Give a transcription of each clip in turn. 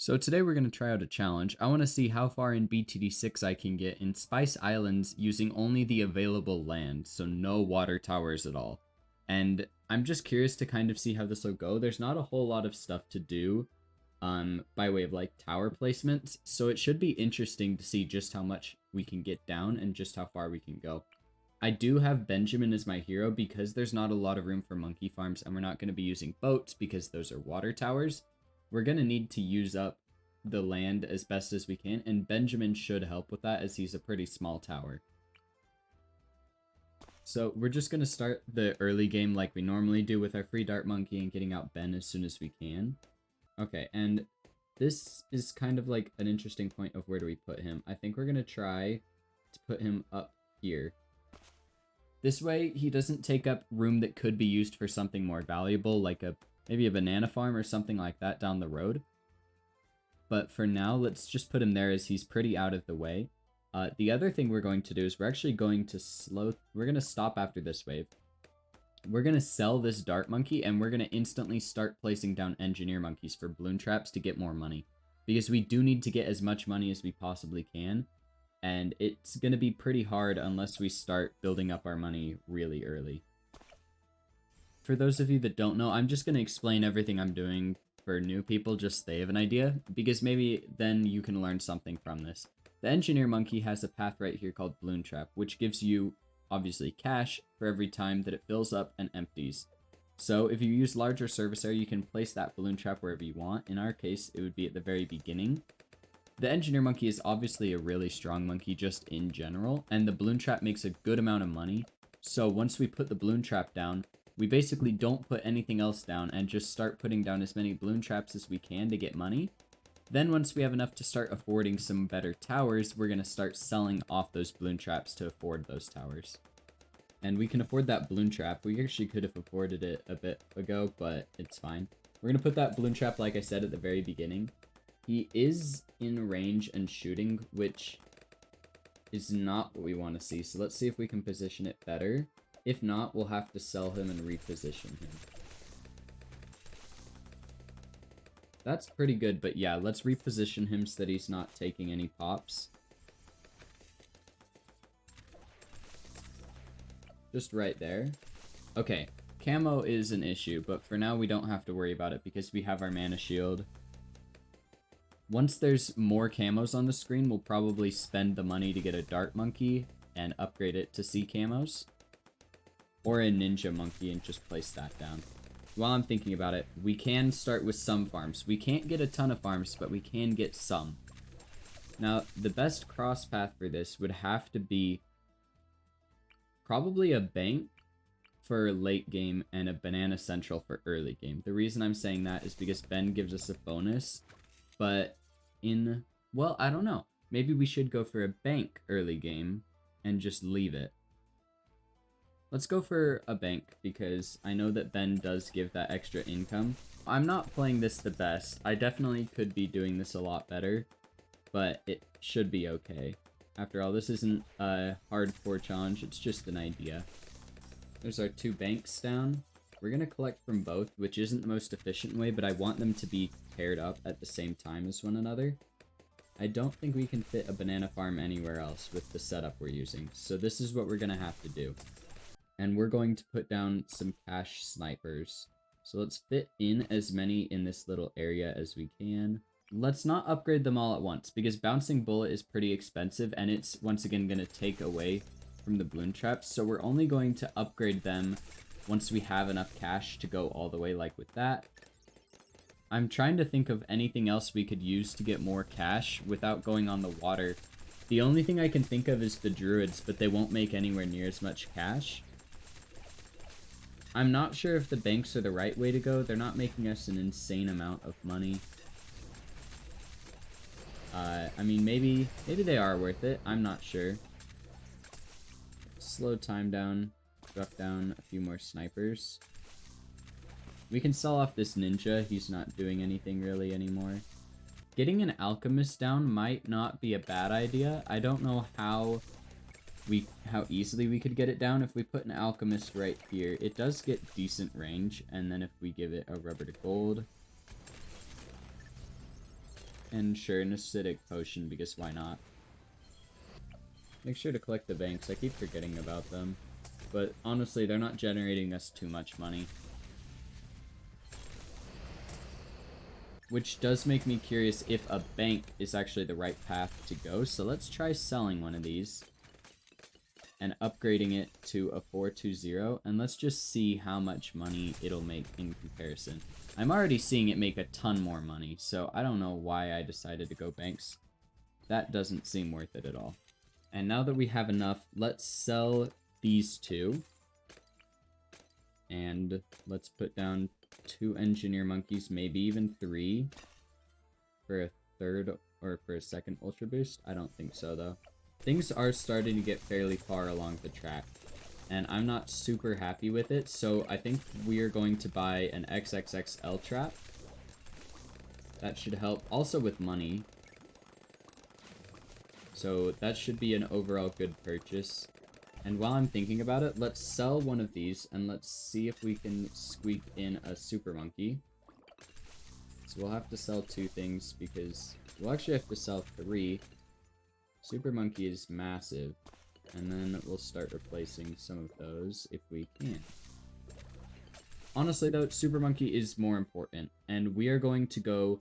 So today we're going to try out a challenge. I want to see how far in BTD 6 I can get in Spice Islands using only the available land, so no water towers at all. And I'm just curious to kind of see how this will go. There's not a whole lot of stuff to do by way of like tower placements, so it should be interesting to see just how much we can get down and just how far we can go. I do have Benjamin as my hero because there's not a lot of room for monkey farms, and we're not going to be using boats because those are water towers. We're going to need to use up the land as best as we can, and Benjamin should help with that as he's a pretty small tower. So we're just going to start the early game like we normally do with our free dart monkey and getting out Ben as soon as we can. Okay, and this is kind of like an interesting point of where do we put him. I think we're going to try to put him up here. This way, he doesn't take up room that could be used for something more valuable, like maybe a banana farm or something like that down the road. But for now, let's just put him there as he's pretty out of the way. The other thing we're going to do is we're actually going to we're going to stop after this wave. We're going to sell this dart monkey, and we're going to instantly start placing down engineer monkeys for bloon traps to get more money. Because we do need to get as much money as we possibly can. And it's going to be pretty hard unless we start building up our money really early. For those of you that don't know, I'm just going to explain everything I'm doing for new people just so they have an idea, because maybe then you can learn something from this. The engineer monkey has a path right here called bloon trap, which gives you, obviously, cash for every time that it fills up and empties. So if you use larger service area, you can place that bloon trap wherever you want. In our case, it would be at the very beginning. The engineer monkey is obviously a really strong monkey just in general, and the bloon trap makes a good amount of money. So once we put the bloon trap down, we basically don't put anything else down and just start putting down as many bloon traps as we can to get money. Then once we have enough to start affording some better towers, we're going to start selling off those bloon traps to afford those towers. And we can afford that bloon trap. We actually could have afforded it a bit ago, but it's fine. We're going to put that bloon trap, like I said, at the very beginning. He is in range and shooting, which is not what we want to see. So let's see if we can position it better. If not, we'll have to sell him and reposition him. That's pretty good, but yeah, let's reposition him so that he's not taking any pops. Just right there. Okay, camo is an issue, but for now we don't have to worry about it because we have our mana shield. Once there's more camos on the screen, we'll probably spend the money to get a dart monkey and upgrade it to C camos. Or a ninja monkey and just place that down. While I'm thinking about it, we can start with some farms. We can't get a ton of farms, but we can get some. Now, the best cross path for this would have to be probably a bank for late game and a banana central for early game. The reason I'm saying that is because Ben gives us a bonus, but well, I don't know. Maybe we should go for a bank early game and just leave it. Let's go for a bank, because I know that Ben does give that extra income. I'm not playing this the best. I definitely could be doing this a lot better, but it should be okay. After all, this isn't a hardcore challenge, it's just an idea. There's our 2 banks down. We're going to collect from both, which isn't the most efficient way, but I want them to be paired up at the same time as one another. I don't think we can fit a banana farm anywhere else with the setup we're using, so this is what we're going to have to do. And we're going to put down some cash snipers. So let's fit in as many in this little area as we can. Let's not upgrade them all at once, because bouncing bullet is pretty expensive, and it's once again going to take away from the bloon traps. So we're only going to upgrade them once we have enough cash to go all the way, like with that. I'm trying to think of anything else we could use to get more cash without going on the water. The only thing I can think of is the druids, but they won't make anywhere near as much cash. I'm not sure if the banks are the right way to go. They're not making us an insane amount of money. I mean, maybe they are worth it. I'm not sure. Slow time down. Drop down a few more snipers. We can sell off this ninja. He's not doing anything really anymore. Getting an alchemist down might not be a bad idea. I don't know how easily we could get it down. If we put an alchemist right here, it does get decent range, and then if we give it a rubber to gold, And sure, an acidic potion, because why not? Make sure to collect the banks. I keep forgetting about them. But honestly, they're not generating us too much money. Which does make me curious if a bank is actually the right path to go. So let's try selling one of these. And upgrading it to a 420. And let's just see how much money it'll make in comparison. I'm already seeing it make a ton more money. So I don't know why I decided to go banks. That doesn't seem worth it at all. And now that we have enough, let's sell these two. And let's put down 2 engineer monkeys, maybe even 3 for a third or for a second ultra boost. I don't think so though. Things are starting to get fairly far along the track, and I'm not super happy with it, so I think we are going to buy an XXXL trap. That should help also with money. So that should be an overall good purchase. And while I'm thinking about it, let's sell one of these, and let's see if we can squeak in a super monkey. So we'll have to sell 2 things, because we'll actually have to sell 3. Super monkey is massive, and then we'll start replacing some of those if we can. Honestly though, super monkey is more important, and we are going to go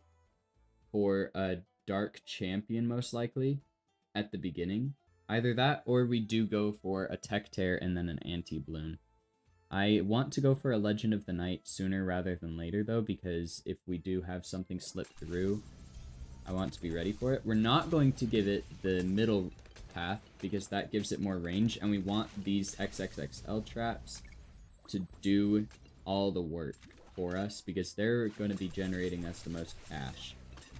for a dark champion most likely at the beginning. Either that, or we do go for a tech tear and then an anti-bloon. I want to go for a Legend of the Night sooner rather than later though, because if we do have something slip through, I want to be ready for it. We're not going to give it the middle path, because that gives it more range, and we want these XXXL traps to do all the work for us, because they're going to be generating us the most cash.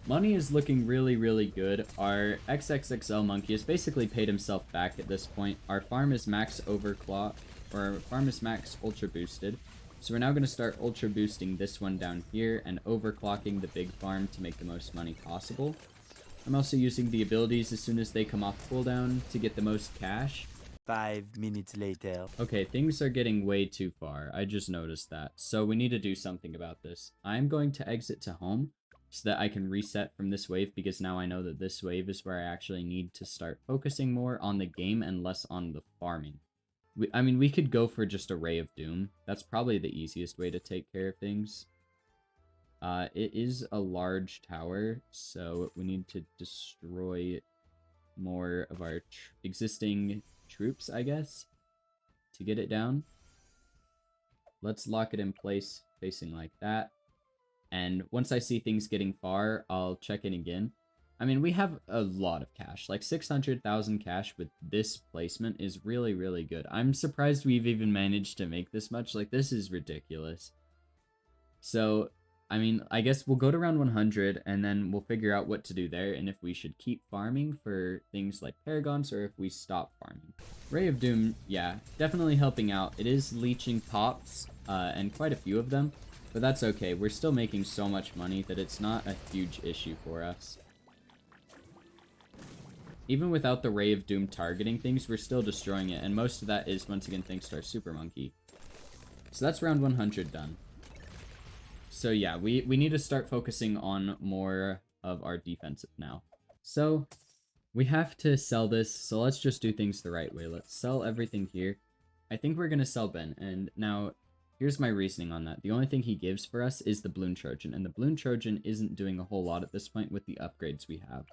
Money is looking really, really good. Our XXXL monkey has basically paid himself back at this point. Our farm is max overclock, or our farm is max ultra boosted. So we're now going to start ultra boosting this one down here and overclocking the big farm to make the most money possible. I'm also using the abilities as soon as they come off cooldown to get the most cash. 5 minutes later. Okay, things are getting way too far. I just noticed that. So we need to do something about this. I'm going to exit to home so that I can reset from this wave, because now I know that this wave is where I actually need to start focusing more on the game and less on the farming. I mean, we could go for just a Ray of Doom. That's probably the easiest way to take care of things. It is a large tower, so we need to destroy more of our existing troops, I guess, to get it down. Let's lock it in place, facing like that. And once I see things getting far, I'll check in again. I mean, we have a lot of cash. Like 600,000 cash with this placement is really, really good. I'm surprised we've even managed to make this much. Like, this is ridiculous. So, I mean, I guess we'll go to round 100 and then we'll figure out what to do there, and if we should keep farming for things like Paragons or if we stop farming. Ray of Doom, yeah, definitely helping out. It is leeching pops, and quite a few of them, but that's okay. We're still making so much money that it's not a huge issue for us. Even without the Ray of Doom targeting things, we're still destroying it, and most of that is, once again, thanks to our Super Monkey. So that's round 100 done. So yeah, we need to start focusing on more of our defensive now. So we have to sell this, so let's just do things the right way. Let's sell everything here. I think we're going to sell Ben, and now here's my reasoning on that. The only thing he gives for us is the Bloon Trojan, and the Bloon Trojan isn't doing a whole lot at this point with the upgrades we have.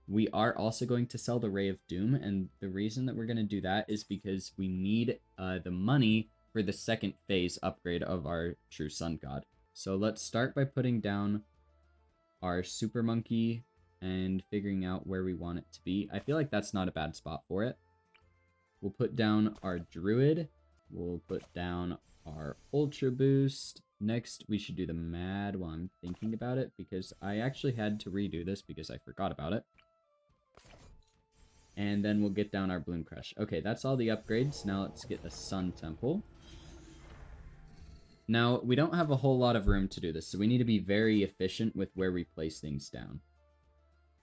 We are also going to sell the Ray of Doom, and the reason that we're going to do that is because we need the money for the second phase upgrade of our True Sun God. So let's start by putting down our Super Monkey and figuring out where we want it to be. I feel like that's not a bad spot for it. We'll put down our Druid. We'll put down our Ultra Boost. Next, we should do the Mad while I'm thinking about it, because I actually had to redo this because I forgot about it. And then we'll get down our Bloon Crush. Okay, that's all the upgrades. Now let's get a Sun Temple. Now, we don't have a whole lot of room to do this, so we need to be very efficient with where we place things down.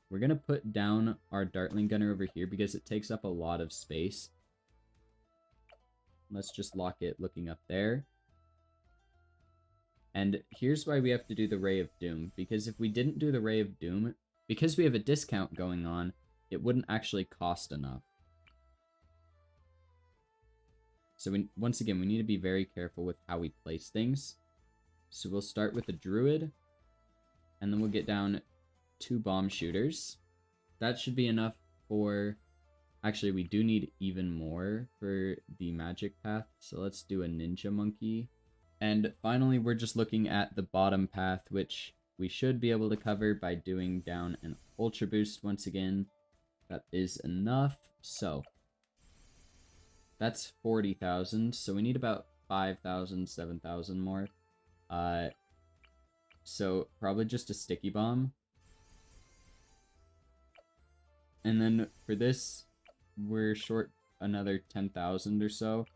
We're going to put down our Dartling Gunner over here because it takes up a lot of space. Let's just lock it looking up there. And here's why we have to do the Ray of Doom, because if we didn't do the Ray of Doom, because we have a discount going on, it wouldn't actually cost enough. So once again, we need to be very careful with how we place things. So we'll start with a druid, and then we'll get down 2 bomb shooters. That should be enough for... Actually, we do need even more for the magic path, so let's do a ninja monkey. And finally, we're just looking at the bottom path, which we should be able to cover by doing down an ultra boost once again. That is enough. So that's 40,000, so we need about 5,000, 7,000 more. So probably just a sticky bomb. And then for this, we're short another 10,000 or so.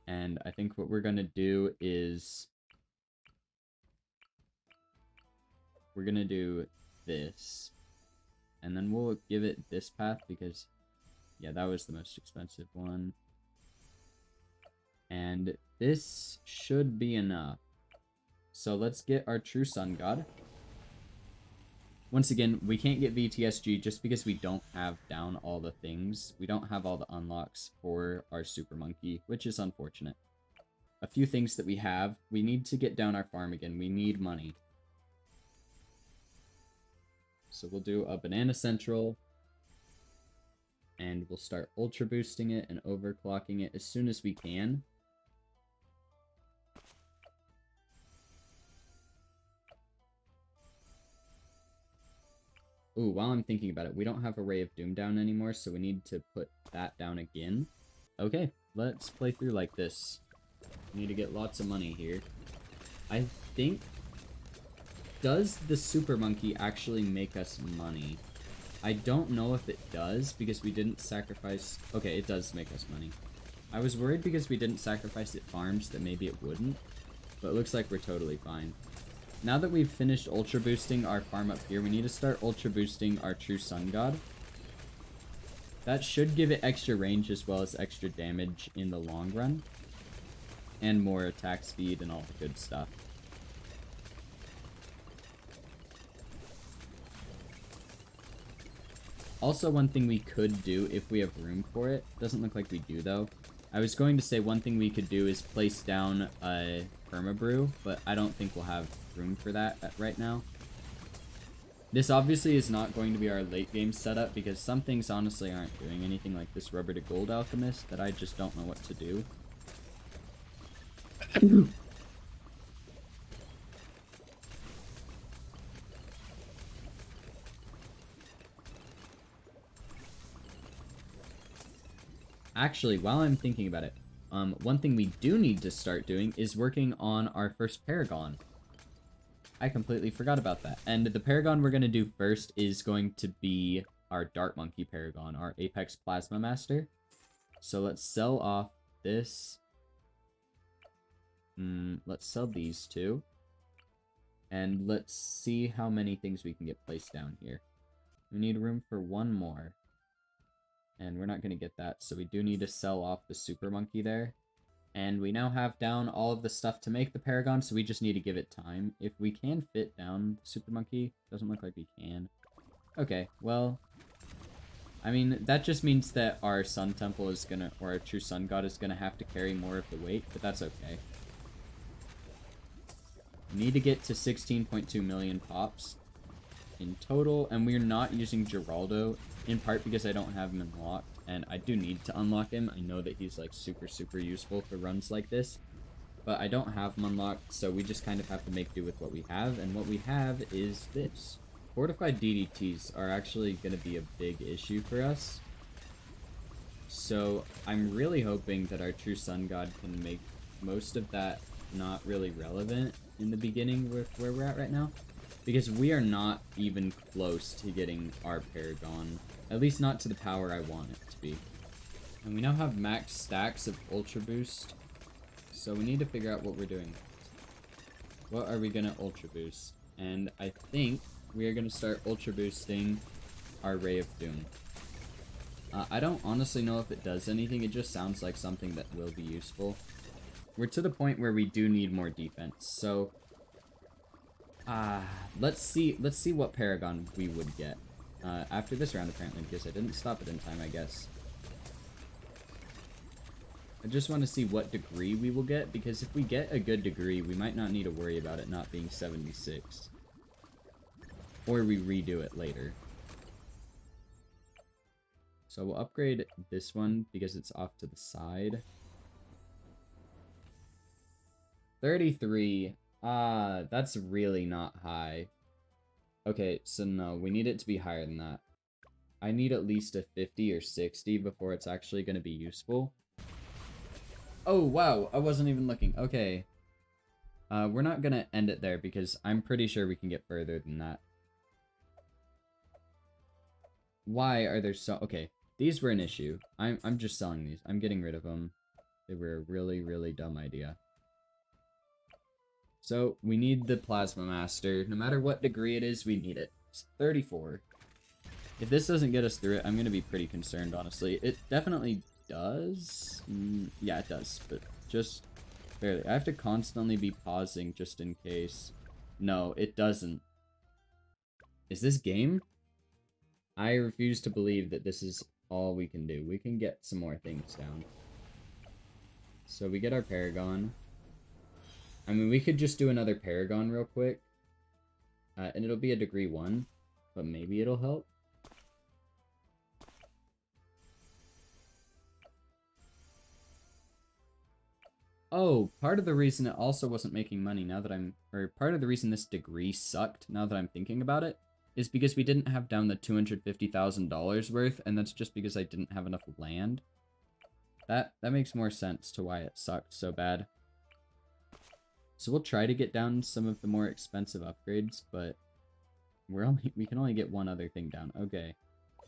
And I think what we're going to do is... we're going to do this. And then we'll give it this path because... yeah, that was the most expensive one. And this should be enough. So let's get our true sun god. Once again, we can't get VTSG just because we don't have down all the things. We don't have all the unlocks for our super monkey, which is unfortunate. A few things that we have. We need to get down our farm again. We need money. So we'll do a banana central. And we'll start ultra boosting it and overclocking it as soon as we can. Ooh, while I'm thinking about it, we don't have a Ray of Doom down anymore, so we need to put that down again. Okay, let's play through like this. We need to get lots of money here. I think... does the super monkey actually make us money? I don't know if it does, because we didn't sacrifice... okay, it does make us money. I was worried because we didn't sacrifice it farms that maybe it wouldn't, but it looks like we're totally fine. Now that we've finished ultra boosting our farm up here, we need to start ultra boosting our true sun god. That should give it extra range as well as extra damage in the long run. And more attack speed and all the good stuff. Also, one thing we could do if we have room for it, doesn't look like we do though. I was going to say one thing we could do is place down a permabrew, but I don't think we'll have room for that right now. This obviously is not going to be our late game setup because some things honestly aren't doing anything, like this rubber to gold alchemist that I just don't know what to do. Actually, while I'm thinking about it, one thing we do need to start doing is working on our first Paragon. I completely forgot about that. And the Paragon we're going to do first is going to be our Dart Monkey Paragon, our Apex Plasma Master. So let's sell off this. Let's sell these two. And let's see how many things we can get placed down here. We need room for one more. And we're not going to get that, so we do need to sell off the Super Monkey there. And we now have down all of the stuff to make the Paragon, so we just need to give it time. If we can fit down the Super Monkey, doesn't look like we can. Okay, well, I mean, that just means that our Sun Temple is gonna, or our True Sun God is gonna have to carry more of the weight, but that's okay. We need to get to 16.2 million pops in total, and we're not using Geraldo, in part because I don't have him unlocked, and I do need to unlock him. I know that he's like super useful for runs like this, but I don't have him unlocked, so we just kind of have to make do with what we have, and what we have is this. Fortified DDTs are actually going to be a big issue for us, so I'm really hoping that our True Sun God can make most of that not really relevant in the beginning with where we're at right now. Because we are not even close to getting our Paragon. At least not to the power I want it to be. And we now have max stacks of Ultra Boost. So we need to figure out what we're doing. What are we going to Ultra Boost? And I think we are going to start Ultra Boosting our Ray of Doom. I don't honestly know if it does anything. It just sounds like something that will be useful. We're to the point where we do need more defense. So Let's see what Paragon we would get. After this round, apparently, because I didn't stop it in time, I guess. I just want to see what degree we will get, because if we get a good degree, we might not need to worry about it not being 76. Or we redo it later. So we'll upgrade this one, because it's off to the side. 33. That's really not high. Okay, so no, we need it to be higher than that. I need at least a 50 or 60 before it's actually going to be useful. Oh, wow, I wasn't even looking. Okay. We're not going to end it there because I'm pretty sure we can get further than that. Why are there so... Okay, these were an issue. I'm just selling these. I'm getting rid of them. They were a really, really dumb idea. So, we need the Plasma Master. No matter what degree it is, we need it. It's 34. If this doesn't get us through it, I'm going to be pretty concerned, honestly. It definitely does. Yeah, it does, but just barely. I have to constantly be pausing just in case. No, it doesn't. Is this game? I refuse to believe that this is all we can do. We can get some more things down. So we get our Paragon. I mean, we could just do another Paragon real quick. And it'll be a degree 1. But maybe it'll help. Oh, part of the reason it also wasn't making money now that or part of the reason this degree sucked now that I'm thinking about it, is because we didn't have down the $250,000 worth, and that's just because I didn't have enough land. That makes more sense to why it sucked so bad. So we'll try to get down some of the more expensive upgrades, but we can only get one other thing down. Okay.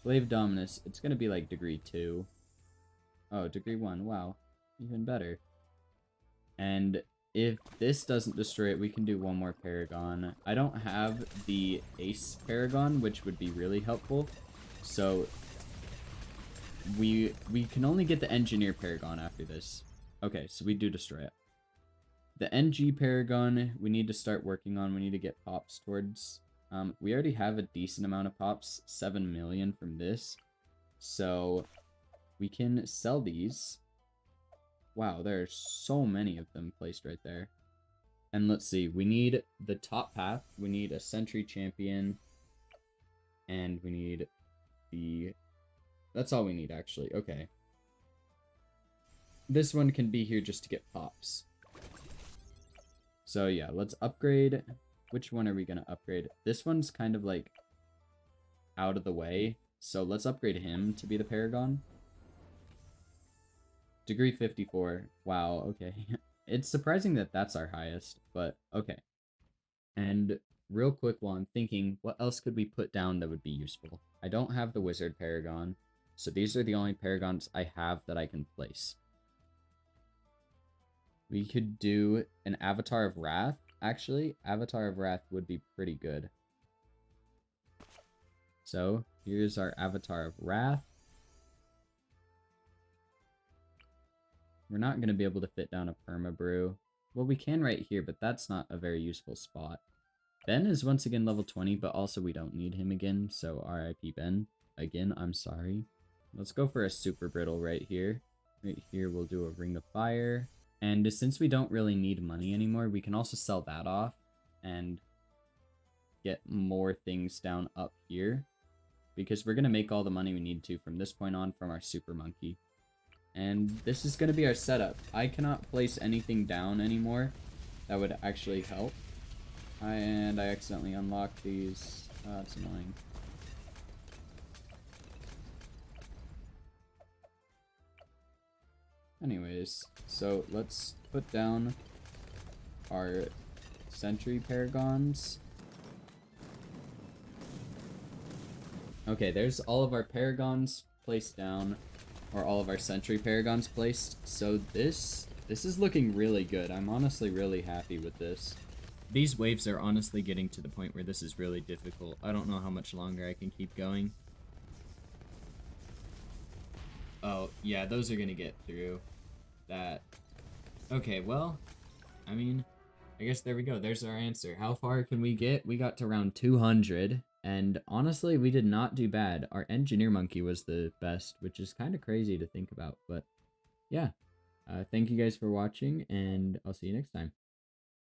Glaive Dominus, it's gonna be like degree 2. Oh, degree 1, wow. Even better. And if this doesn't destroy it, we can do one more Paragon. I don't have the Ace Paragon, which would be really helpful. So we can only get the Engineer Paragon after this. Okay, so we do destroy it. The NG Paragon, we need to start working on. We need to get pops towards. We already have a decent amount of pops, 7 million from this. So we can sell these. Wow, there are so many of them placed right there. And let's see, we need the top path. We need a Sentry Champion. And we need the... That's all we need, actually. Okay. This one can be here just to get pops. So yeah, let's upgrade. Which one are we going to upgrade? This one's kind of like out of the way. So let's upgrade him to be the Paragon. Degree 54. Wow, okay. It's surprising that that's our highest, but okay. And real quick while I'm thinking, what else could we put down that would be useful? I don't have the Wizard Paragon, so these are the only Paragons I have that I can place. We could do an Avatar of Wrath. Actually, Avatar of Wrath would be pretty good. So, here's our Avatar of Wrath. We're not going to be able to fit down a Perma Brew. Well, we can right here, but that's not a very useful spot. Ben is once again level 20, but also we don't need him again, so RIP Ben. Again, I'm sorry. Let's go for a Super Brittle right here. Right here, we'll do a Ring of Fire. And since we don't really need money anymore, we can also sell that off and get more things down up here. Because we're going to make all the money we need to from this point on from our Super Monkey. And this is going to be our setup. I cannot place anything down anymore that would actually help. And I accidentally unlocked these. That's annoying. Anyways, so let's put down our Sentry Paragons. Okay, there's all of our Paragons placed down, or all of our Sentry Paragons placed. So this is looking really good. I'm honestly really happy with this. These waves are honestly getting to the point where this is really difficult. I don't know how much longer I can keep going. Oh, yeah, those are gonna get through that. Okay, well, I mean, I guess there we go. There's our answer. How far can we get? We got to round 200, and honestly, we did not do bad. Our engineer monkey was the best, which is kind of crazy to think about, but yeah. Thank you guys for watching, and I'll see you next time.